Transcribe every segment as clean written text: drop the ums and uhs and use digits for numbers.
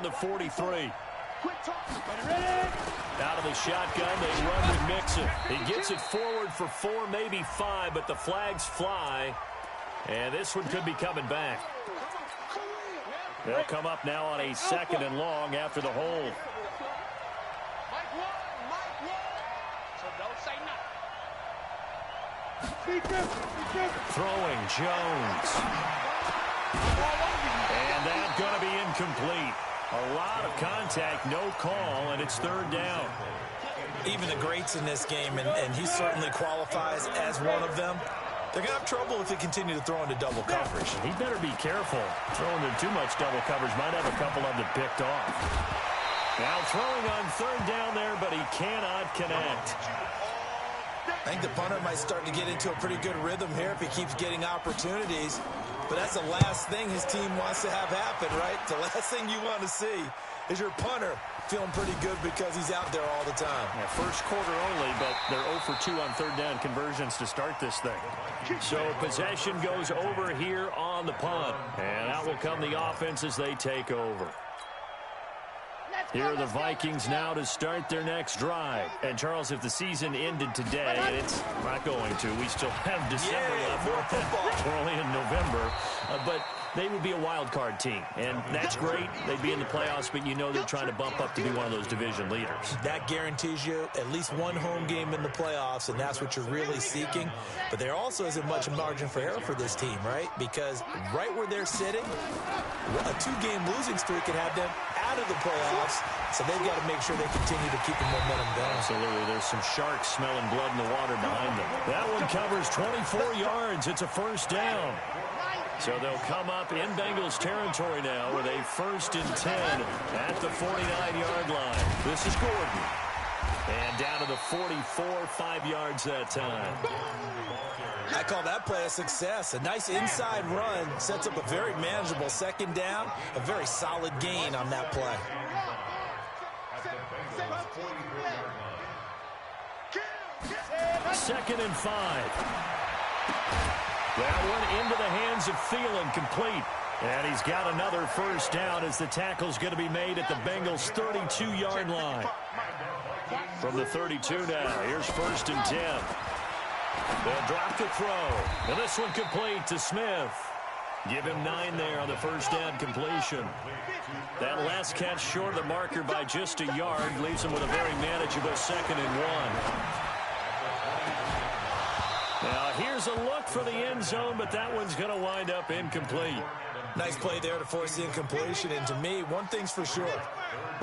the 43. Out of the shotgun, they run with Mixon. He gets it forward for 4, maybe 5, but the flags fly. And this one could be coming back. They'll come up now on a 2nd and long after the hold. Throwing Jones. And that's going to be incomplete. A lot of contact, no call, and it's 3rd down. Even the greats in this game, and he certainly qualifies as one of them, they're going to have trouble if they continue to throw into double coverage. He better be careful. Throwing into too much double coverage might have a couple of them picked off. Now throwing on 3rd down there, but he cannot connect. I think the punter might start to get into a pretty good rhythm here if he keeps getting opportunities. But that's the last thing his team wants to have happen, right? The last thing you want to see is your punter feeling pretty good because he's out there all the time. Yeah, first quarter only, but they're 0 for 2 on 3rd down conversions to start this thing. So possession goes over here on the punt. And out will come the offense as they take over. Here are the Vikings now to start their next drive. And, Charles, if the season ended today, and it's not going to, we still have December left. More football. We're only in November. But they would be a wild card team, and that's great. They'd be in the playoffs, but you know they're trying to bump up to be one of those division leaders. That guarantees you at least one home game in the playoffs, and that's what you're really seeking. But there also isn't much margin for error for this team, right? Because right where they're sitting, a 2-game losing streak could have them out of the playoffs, so they've got to make sure they continue to keep the momentum going. Absolutely. There's some sharks smelling blood in the water behind them. That one covers 24 yards. It's a 1st down. So they'll come up in Bengals territory now with a 1st and 10 at the 49-yard line. This is Gordon. And down to the 44, 5 yards that time. I call that play a success. A nice inside run sets up a very manageable 2nd down. A very solid gain on that play. Second and 5. That one into the hands of Thielen, complete. And he's got another 1st down as the tackle's going to be made at the Bengals' 32-yard line. From the 32 now, here's 1st and 10. They'll drop the throw. And this one complete to Smith. Give him 9 there on the 1st down completion. That last catch short of the marker by just a yard leaves him with a very manageable 2nd and 1. Now, here's a look for the end zone, but that one's going to wind up incomplete. Nice play there to force the incompletion. And to me, one thing's for sure.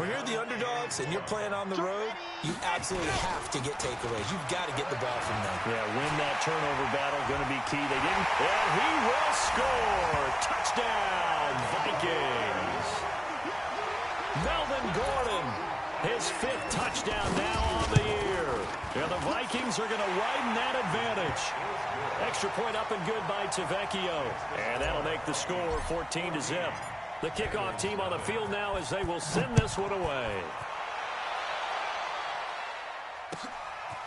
When you're the underdogs and you're playing on the road, you absolutely have to get takeaways. You've got to get the ball from them. Yeah, win that turnover battle, going to be key. They didn't, and he will score. Touchdown, Vikings. Melvin Gordon, his 5th touchdown now on the year. Yeah, the Vikings are going to widen that advantage. Extra point up and good by Tavecchio. And that'll make the score 14-0. The kickoff team on the field now as they will send this one away.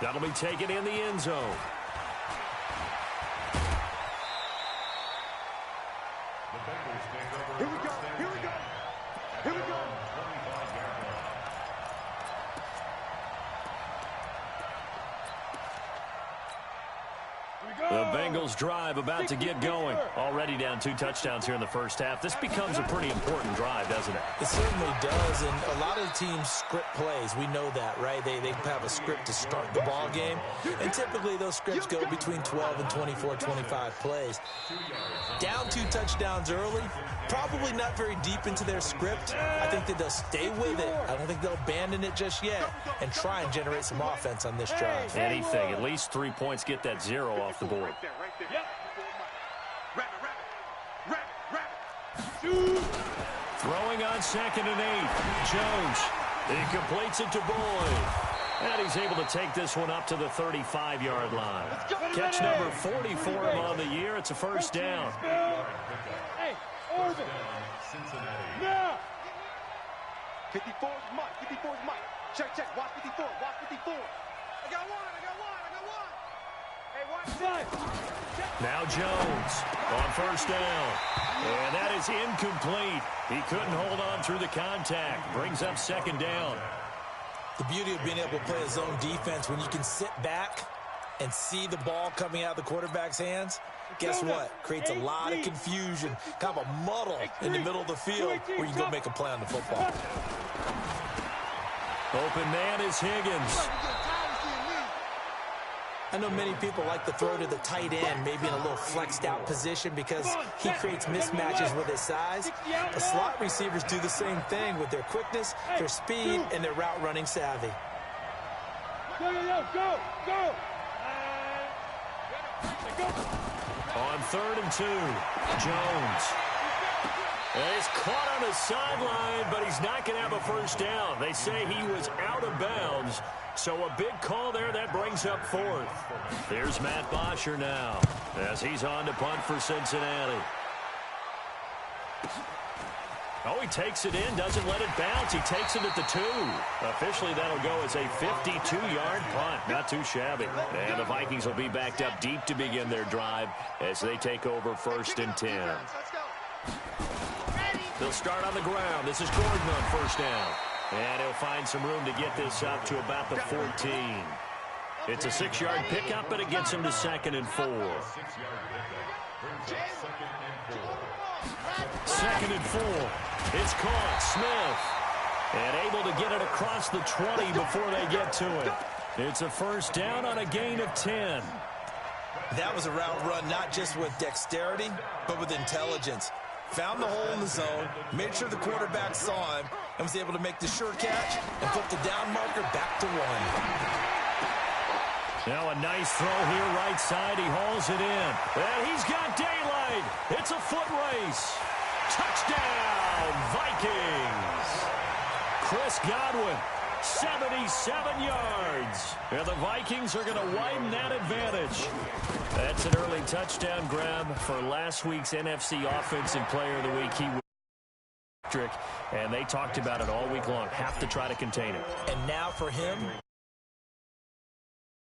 That'll be taken in the end zone. Here we go, here we go, here we go. The Bengals drive about to get going. Already down 2 touchdowns here in the first half. This becomes a pretty important drive, doesn't it? It certainly does, and a lot of the teams script plays. We know that, right? They have a script to start the ball game, and typically those scripts go between 12 and 24, 25 plays. Down 2 touchdowns early, probably not very deep into their script. I think that they'll stay with it. I don't think they'll abandon it just yet and try and generate some offense on this drive. Anything. At least 3 points, get that 0 off the board. Right there. Yep. Wrap. Throwing on 2nd and 8. Jones. He completes it to Boyd. And he's able to take this one up to the 35-yard line. Catch number 40 for him on the year. It's a 1st down. Hey, Orvin. Now. 54 is Mike. 54 is Mike. Check. Watch 54. Watch 54. I got one. Now Jones on first down. And that is incomplete. He couldn't hold on through the contact. Brings up second down. The beauty of being able to play a zone defense when you can sit back and see the ball coming out of the quarterback's hands, guess what? Creates a lot of confusion, kind of a muddle in the middle of the field where you can go make a play on the football. Open man is Higgins. I know many people like to throw to the tight end, maybe in a little flexed out position because he creates mismatches with his size. The slot receivers do the same thing with their quickness, their speed, and their route running savvy. On 3rd and 2, Jones. And he's caught on the sideline, but he's not going to have a first down. They say he was out of bounds, so a big call there that brings up 4th. There's Matt Bosher now as he's on to punt for Cincinnati. Oh, he takes it in, doesn't let it bounce. He takes it at the 2. Officially, that'll go as a 52-yard punt. Not too shabby. And the Vikings will be backed up deep to begin their drive as they take over 1st and 10. They'll start on the ground. This is Gordon on first down. And he'll find some room to get this up to about the 14. It's a 6-yard pickup, but it gets him to 2nd and 4. 2nd and 4. It's caught. Smith. And able to get it across the 20 before they get to it. It's a first down on a gain of 10. That was a route run not just with dexterity, but with intelligence. Found the hole in the zone, made sure the quarterback saw him, and was able to make the sure catch and put the down marker back to 1. Now a nice throw here right side. He hauls it in. And he's got daylight. It's a foot race. Touchdown, Vikings. Chris Godwin, 77 yards. And the Vikings are going to widen that advantage. That's an early touchdown grab for last week's NFC Offensive Player of the Week. He was electric, and they talked about it all week long. Have to try to contain it. And now for him,